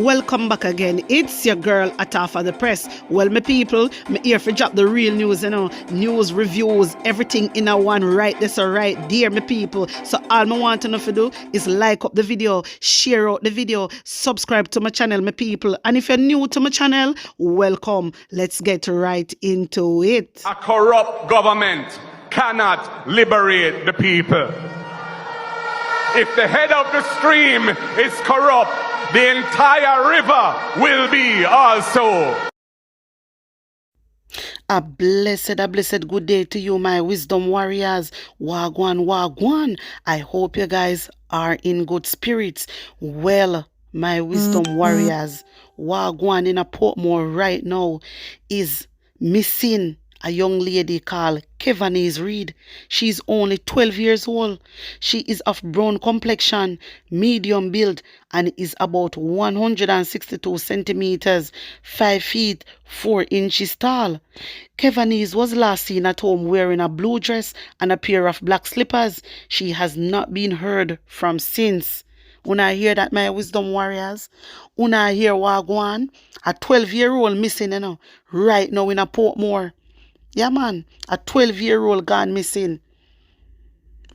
Welcome back again. It's your girl Atafa the Press. Well, my people, me here for drop the real news, news, reviews, everything in a one right this or right there, my people. So all I want to know to do is like up the video, share out the video, subscribe to my channel, my people. And if you're new to my channel, welcome. Let's get right into it. A corrupt government cannot liberate the people. If the head of the stream is corrupt, the entire river will be also. A blessed good day to you, my wisdom warriors. Wagwan, wagwan. I hope you guys are in good spirits. Well, my wisdom warriors, wagwan in a Portmore right now is missing a young lady called Kevanese Reed. She's only 12 years old. She is of brown complexion, medium build, and is about 162 centimeters, 5 feet 4 inches tall. Kevanese was last seen at home wearing a blue dress and a pair of black slippers. She has not been heard from since. Una hear that, my wisdom warriors? Una hear wagwan? A 12-year-old missing, right now in a Portmore. Yeah, man, a 12-year-old gone missing.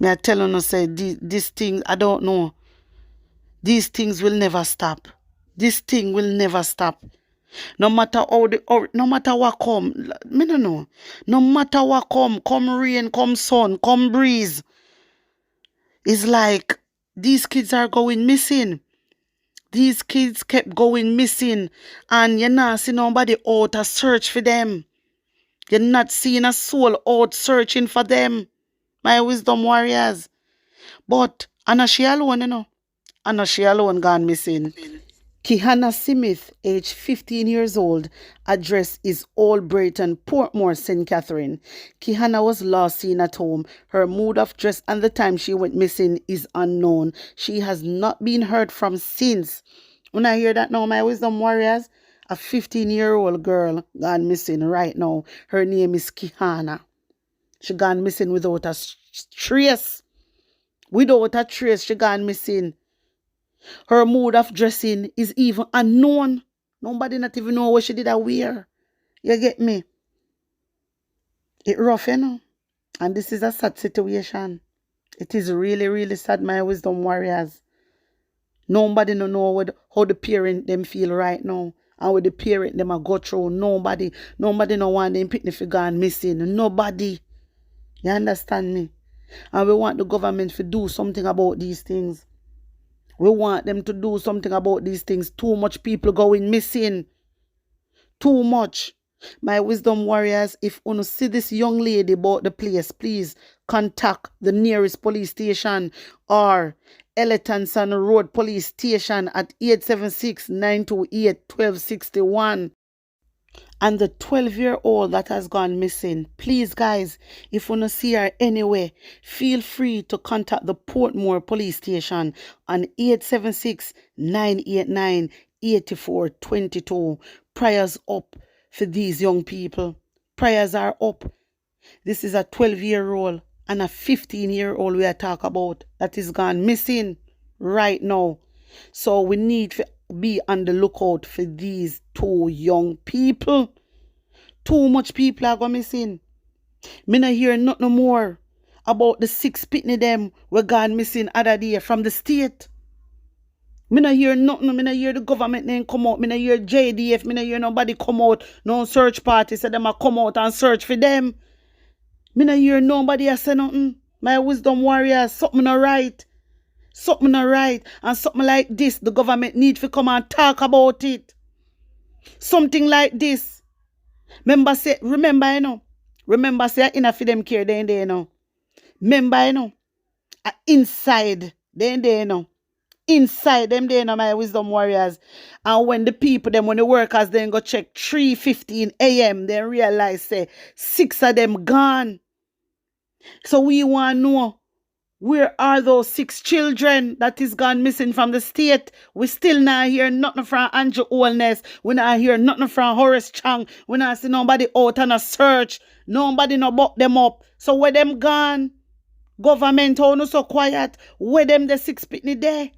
Me I tell you, say, this thing, I don't know. These things will never stop. This thing will never stop. No matter no matter what come, me no know. No matter what come rain, come sun, come breeze. It's like these kids are going missing. These kids kept going missing, and you not see nobody out to search for them. You're not seeing a soul out searching for them, my wisdom warriors. But Anna she alone, Anna she alone gone missing. Kihana Smith, age 15 years old, address is Old Brayton, Portmore, St. Catherine. Kihana was last seen at home. Her mode of dress and the time she went missing is unknown. She has not been heard from since. When I hear that now, my wisdom warriors, a 15-year-old girl gone missing right now. Her name is Kihana. She gone missing without a trace. Without a trace, she gone missing. Her mode of dressing is even unknown. Nobody not even know what she did wear. You get me? It rough, And this is a sad situation. It is really, really sad, my wisdom warriors. Nobody no know how the parent them feel right now. And what the parent them a go through. Nobody no want them picnic for gone missing. Nobody. You understand me? And we want the government to do something about these things. We want them to do something about these things. Too much people going missing. Too much. My wisdom warriors, if you see this young lady about the place, please contact the nearest police station or Elletonson Road Police Station at 876-928-1261. And the 12-year-old that has gone missing, please, guys, if you don't see her anywhere, feel free to contact the Portmore Police Station on 876-989-8422. Prayers up for these young people. Prayers are up. This is a 12-year-old and a 15-year-old we are talking about that is gone missing right now. So we need to be on the lookout for these two young people. Too much people are going missing. Me not hear nothing more about the 6 pitney them were gone missing other day from the state. Me not hear nothing. Me not hear the government name come out. Me not hear JDF. Me not hear nobody come out. No search party say them a come out and search for them. Me not hear nobody a say nothing. My wisdom warriors, something not right. Something not right. And something like this, the government need to come and talk about it. Something like this. Remember say, Remember say, enough for them care then they Remember, inside then they Inside them they my wisdom warriors. And when the people, when the workers then go check 3:15 a.m., they realize say 6 of them gone. So we want to know, where are those 6 children that is gone missing from the state? We still not hear nothing from Andrew Holness. We not hear nothing from Horace Chang. We not see nobody out on a search. Nobody no buck them up. So where them gone? Government how no so quiet. Where them the 6 pitney there?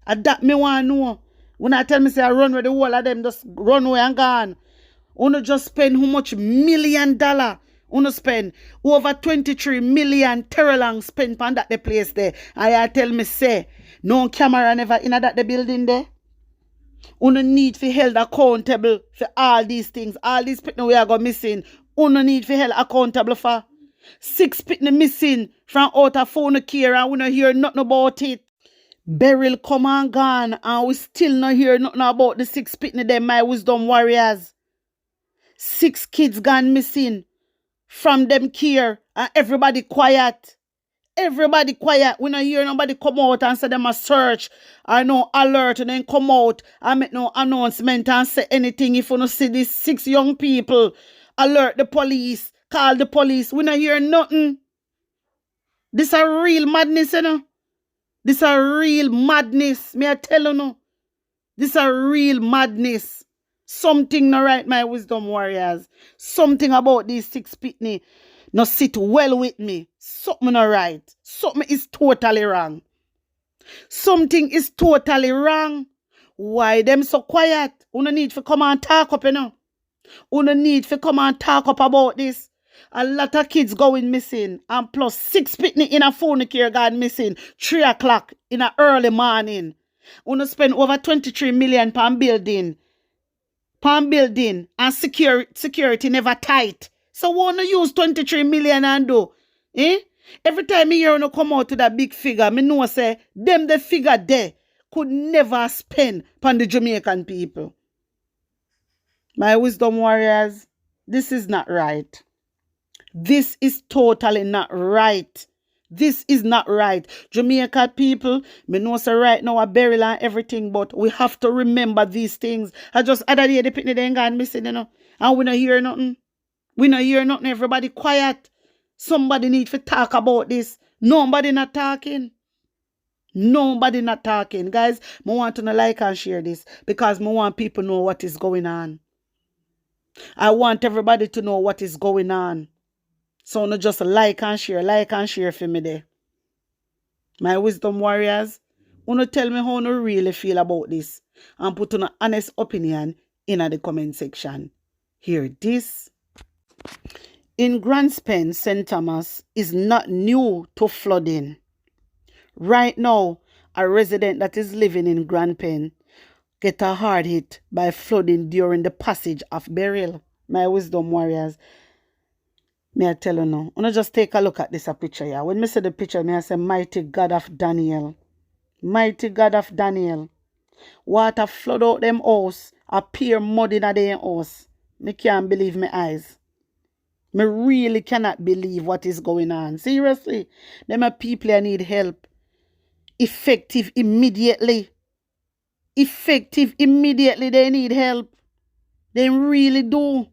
And that me want to know. When I tell me say I run with the whole of them, just run away and gone. Uno just spend how much $1 million? Uno spend over 23 million Terrelang spent on that the place there. And I tell me say, no camera never in that the building there. Uno need to held accountable for all these things. All these people we are go missing. Uno need to held accountable for. 6 people missing from out of phone care and we don't hear nothing about it. Beryl come and gone and we still not hear nothing about the 6 people them my wisdom warriors. 6 kids gone missing from them care and everybody quiet. Everybody quiet. We don't hear nobody come out and say them a search or no alert and then come out and make no announcement and say anything. If you don't see these 6 young people, alert the police, call the police. We don't hear nothing. This a real madness, you know. This a real madness. Me I tell you no. This a real madness. Something not right, my wisdom warriors. Something about these 6 pitney no sit well with me. Something not right. Something is totally wrong. Something is totally wrong. Why them so quiet? You no need to come and talk up, you know. You no need to come and talk up about this. A lot of kids going missing. And plus 6 pitney in a phone care gone missing. 3 o'clock in the early morning. You no spend over 23 million pound building. And security never tight. So we want to use 23 million and do. Every time me hear you come out to that big figure, me know say, them the figure there could never spend upon the Jamaican people. My wisdom warriors, this is not right. This is totally not right. This is not right. Jamaica people, me know say right now a burial and everything, but we have to remember these things. I just other day the picnic they gone missing, you know, and we not hear nothing. We not hear nothing. Everybody quiet. Somebody need to talk about this. Nobody not talking. Nobody not talking. Guys, I want to like and share this because I want people to know what is going on. I want everybody to know what is going on. So no just like and share for me there. My wisdom warriors, you tell me how you really feel about this and put an honest opinion in the comment section. Hear this. In Grants Pen, St. Thomas is not new to flooding. Right now, a resident that is living in Grants Pen get a hard hit by flooding during the passage of Beryl. My wisdom warriors, may I tell you now, I just take a look at this picture here. When I see the picture, I say, mighty God of Daniel. Mighty God of Daniel. Water flood out them house, appear mud in their house. I can't believe my eyes. I really cannot believe what is going on. Seriously, them are people that need help. Effective immediately. Effective immediately, they need help. They really do.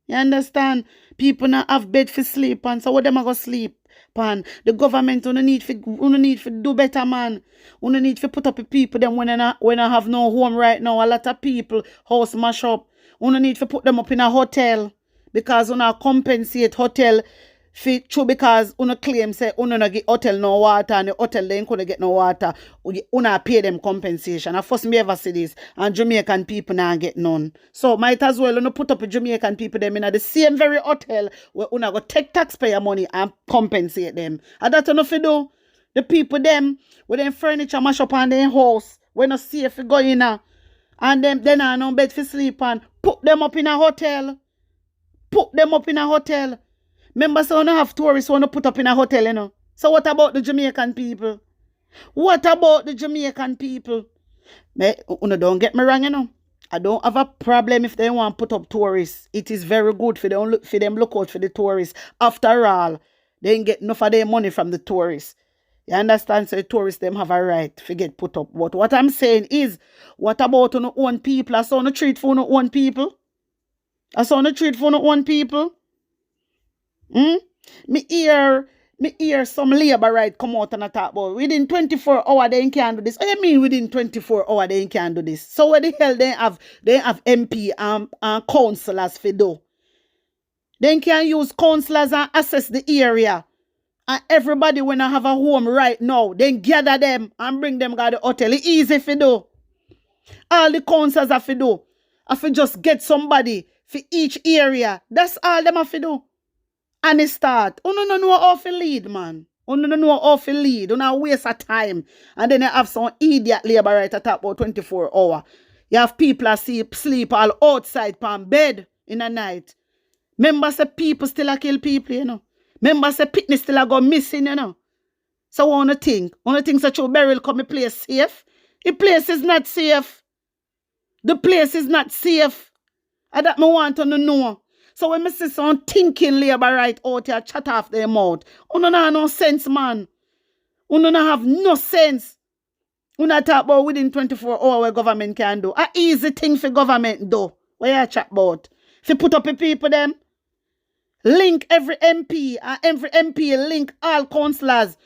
You understand? People not have bed for sleep on, so what them are going to sleep on? The government need to do better, man. You need to put up with people them when I have no home right now. A lot of people house mash up. You need to put them up in a hotel because you compensate hotel fee true because you claim say you not get hotel no water and the hotel they ain't gonna get no water. You pay them compensation. I first me ever see this and Jamaican people not get none. So might as well you put up with Jamaican people them in the same very hotel where you go take taxpayer money and compensate them. And that's enough to do. The people them with them furniture mash up on their house when not safe to go in and them then are no bed for sleep and put them up in a hotel. Put them up in a hotel. Remember, so you don't have tourists who want to put up in a hotel, you know. So what about the Jamaican people? What about the Jamaican people? You don't get me wrong, you know. I don't have a problem if they want to put up tourists. It is very good for them look out for the tourists. After all, they ain't get enough of their money from the tourists. You understand? So the tourists them have a right to get put up. But what I'm saying is, what about your own people? I saw no treat for your own people. I saw no treat for your own people. Me hear some labor right come out and talk about within 24 hours they can't do this. What do you mean within 24 hours they can't do this? So what the hell they have MP and councillors for do? They can use councillors and assess the area. And everybody when I have a home right now, then gather them and bring them to the hotel. It's easy for do. All the councils have to do. Have to just get somebody for each area. That's all them have to do. And it start. You don't know how to lead, man. You don't know how to lead. You don't waste of time. And then you have some idiot labor right at about 24 hours. You have people that sleep all outside on bed in the night. Members say people still kill people, you know. Members say picnic still go missing, you know. So what do you think? One think that your burial come a place safe? The place is not safe. The place is not safe. And that me want to know. So when I see some thinking labor right out here chat off their mouth, you don't have no sense, man. You don't have no sense. You not talk about within 24 hours what government can do. An easy thing for government do. What you chat about? If you put up the people them, link every MP and every MP link all councillors.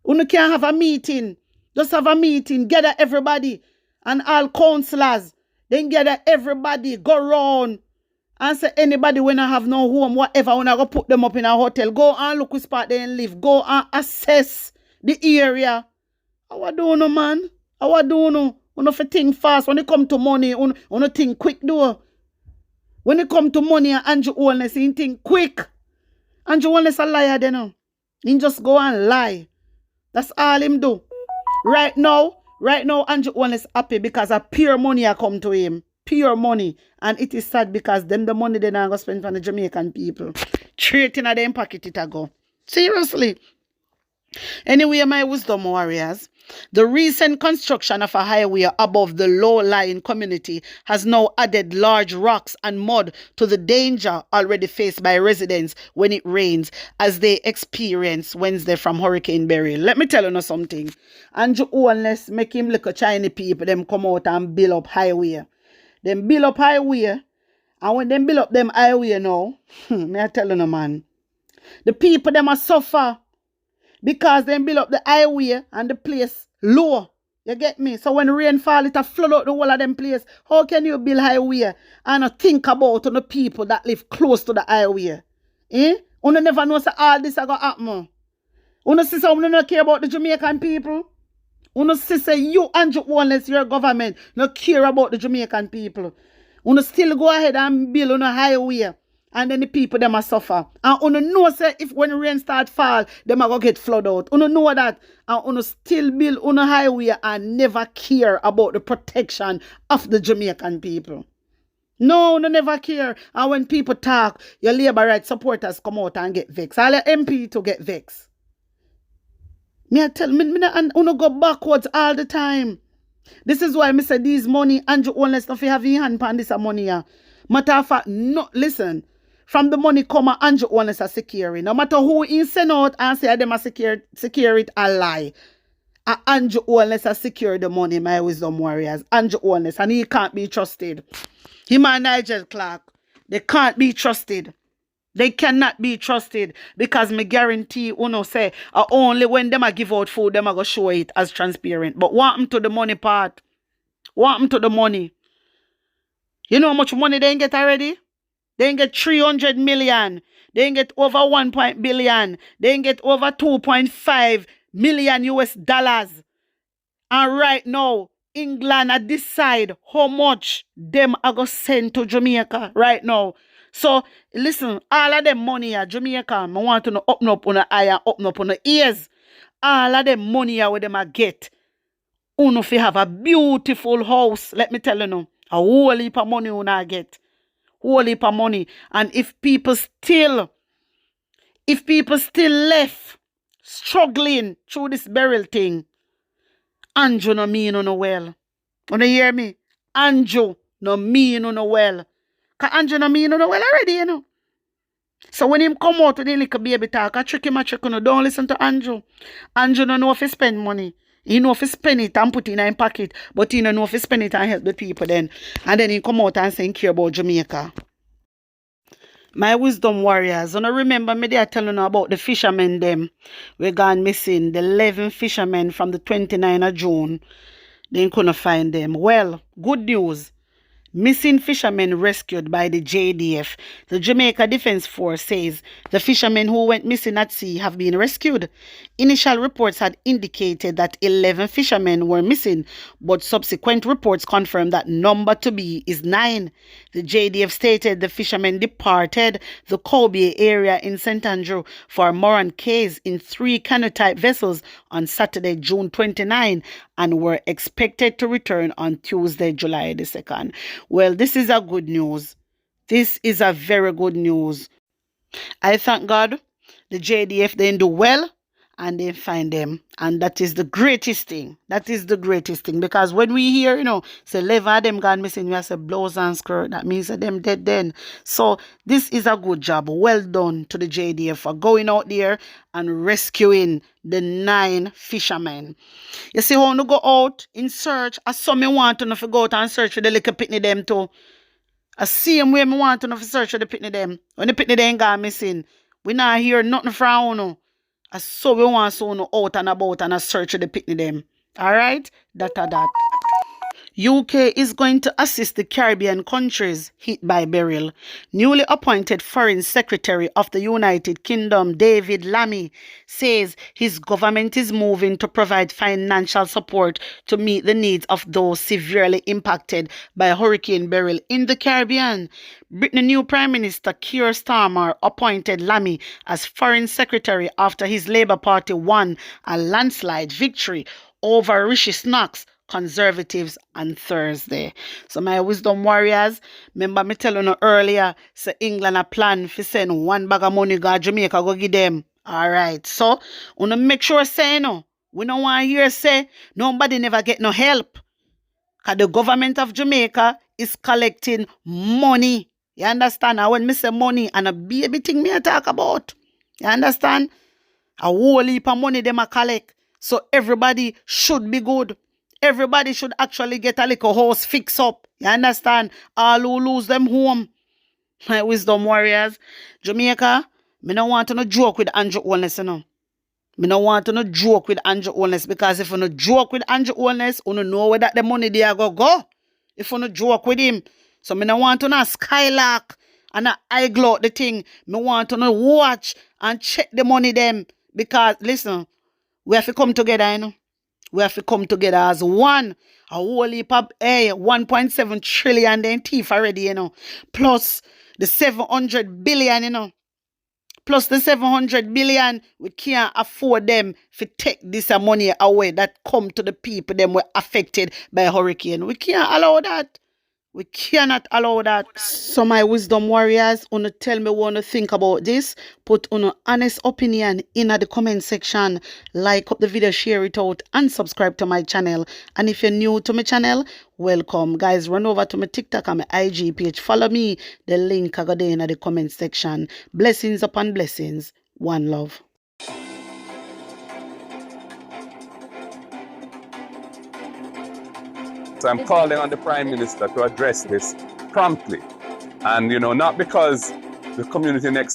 You can't have a meeting. Just have a meeting. Gather everybody and all councillors. Then gather everybody. Go round and say anybody when I have no home, whatever, when I go put them up in a hotel, go and look which spot they live. Go and assess the area. How do you know, man? How do you know? You know, if you think fast. When it come to money, you know, think quick, though. When it come to money and Andrew Holness, he think quick. Andrew Holness a liar, then. No. He just go and lie. That's all him do. Right now, Andrew Holness happy because a pure money a come to him. Pure money. And it is sad because them the money they not go spend for the Jamaican people. Straight in them pocket it a go. Seriously. Anyway, my wisdom warriors, the recent construction of a highway above the low-lying community has now added large rocks and mud to the danger already faced by residents when it rains, as they experienced Wednesday from Hurricane Beryl. Let me tell you something. Andrew Holness make him look a Chinese people, them come out and build up highway. Them build up highway, and when them build up them highway now, me I tell you, man, the people them are suffer. Because they build up the highway and the place low. You get me? So when rain fall, it flood out the whole of them place. How can you build highway and not think about the people that live close to the highway? Eh? You never know say all this is going to happen. You see some you don't care about the Jamaican people? You see say you, Andrew Holness, your government, not care about the Jamaican people. You still go ahead and build on a highway. And then the people them a suffer. And you know say if when rain start fall, them a go get flood out. You know that. And you still build on a highway and never care about the protection of the Jamaican people. No, you never care. And when people talk, your labor rights supporters come out and get vexed. All your MP to get vexed. Me I tell me and you go backwards all the time. This is why I say these money, Andrew Holness not have your hand on this money here. Matter of fact, no, listen. From the money come, Andrew Holness are securing. No matter who in send out and say them are secure it, a lie. Andrew Holness are secure the money, my wisdom warriors. Andrew Holness, and he can't be trusted. Him and Nigel Clark, they can't be trusted. They cannot be trusted because me guarantee, say, only when them a give out food, them a go show it as transparent. But what happened to the money part? What happened to the money? You know how much money they get already? They get 300 million. They get over 1 billion. They get over 2.5 million US dollars. And right now, England are decide how much them are going to send to Jamaica right now. So, listen, all of them money at Jamaica, I want to know open up on the eye and open up on the ears. All of them money where them a get. Uno fi have a beautiful house. Let me tell you now. A whole heap of money uno get. Whole heap of money. And if people still left struggling through this burial thing, Andrew no mean no well. Wanna hear me? Andrew no mean no well. Cause Andrew no mean no well already, you know. So when him come out with the little baby talk, I trick him, don't listen to Andrew. Andrew no know if he spend money. He know if he spend it and put it in his pocket, but he don't know if he spend it and help the people then. And then he come out and say he care about Jamaica. My wisdom warriors, you know, remember me there telling you about the fishermen them. We gone missing. The 11 fishermen from the 29th of June. They couldn't find them. Well, good news. Missing fishermen rescued by the JDF. The Jamaica Defense Force says the fishermen who went missing at sea have been rescued. Initial reports had indicated that 11 fishermen were missing, but subsequent reports confirmed that number to be is 9. The JDF stated the fishermen departed the Kobe area in St. Andrew for Moran Cays in 3 canoe-type vessels on Saturday, June 29, and were expected to return on Tuesday, July the 2nd. Well, this is a good news. This is a very good news. I thank God the JDF they do well and they find them. And that is the greatest thing. That is the greatest thing. Because when we hear, say 11 of them gone missing, we say blouse and skirt. That means that them dead then. So this is a good job. Well done to the JDF for going out there and rescuing the 9 fishermen. You see how to go out in search. As some me want to go out and search for the little pitney them too. The same way me want to search for the pitney them. When the pitney them gone missing, we not hear nothing from you. As so we want so out and about and a search for the pitney them. Alright? That. UK is going to assist the Caribbean countries hit by beryl. Newly appointed Foreign Secretary of the United Kingdom, David Lammy, says his government is moving to provide financial support to meet the needs of those severely impacted by Hurricane Beryl in the Caribbean. Britain's new Prime Minister Keir Starmer appointed Lammy as Foreign Secretary after his Labour Party won a landslide victory over Rishi Sunak's Conservatives on Thursday. So my wisdom warriors, remember me telling you earlier, say England a plan for send 1 bag of money go Jamaica go give them. Alright, so wanna make sure say we don't want to hear say nobody never get no help. Cause the government of Jamaica is collecting money. You understand? And when me say money and a baby thing me I talk about. You understand? A whole heap of money them a collect. So everybody should be good. Everybody should actually get a little house fixed up. You understand? All who lose them home. My wisdom warriors. Jamaica, me don't want to no joke with Andrew Holness, Me don't want to no joke with Andrew Holness because if you no joke with Andrew Holness, you know where that the money there go. If you no joke with him. So me don't want to no skylark and I gloat the thing. Me want to no watch and check the money them. Because, listen, we have to come together, We have to come together as one. A whole heap of 1.7 trillion then thief already, Plus the 700 billion, Plus the 700 billion, we can't afford them to take this money away that come to the people them were affected by hurricane. We can't allow that. We cannot allow that. So my wisdom warriors, wanna tell me what you think about this. Put on honest opinion in the comment section. Like up the video, share it out, and subscribe to my channel. And if you're new to my channel, welcome. Guys, run over to my TikTok and my IG page. Follow me. The link I got there in the comment section. Blessings upon blessings. One love. So I'm calling on the Prime Minister to address this promptly. And, not because the community next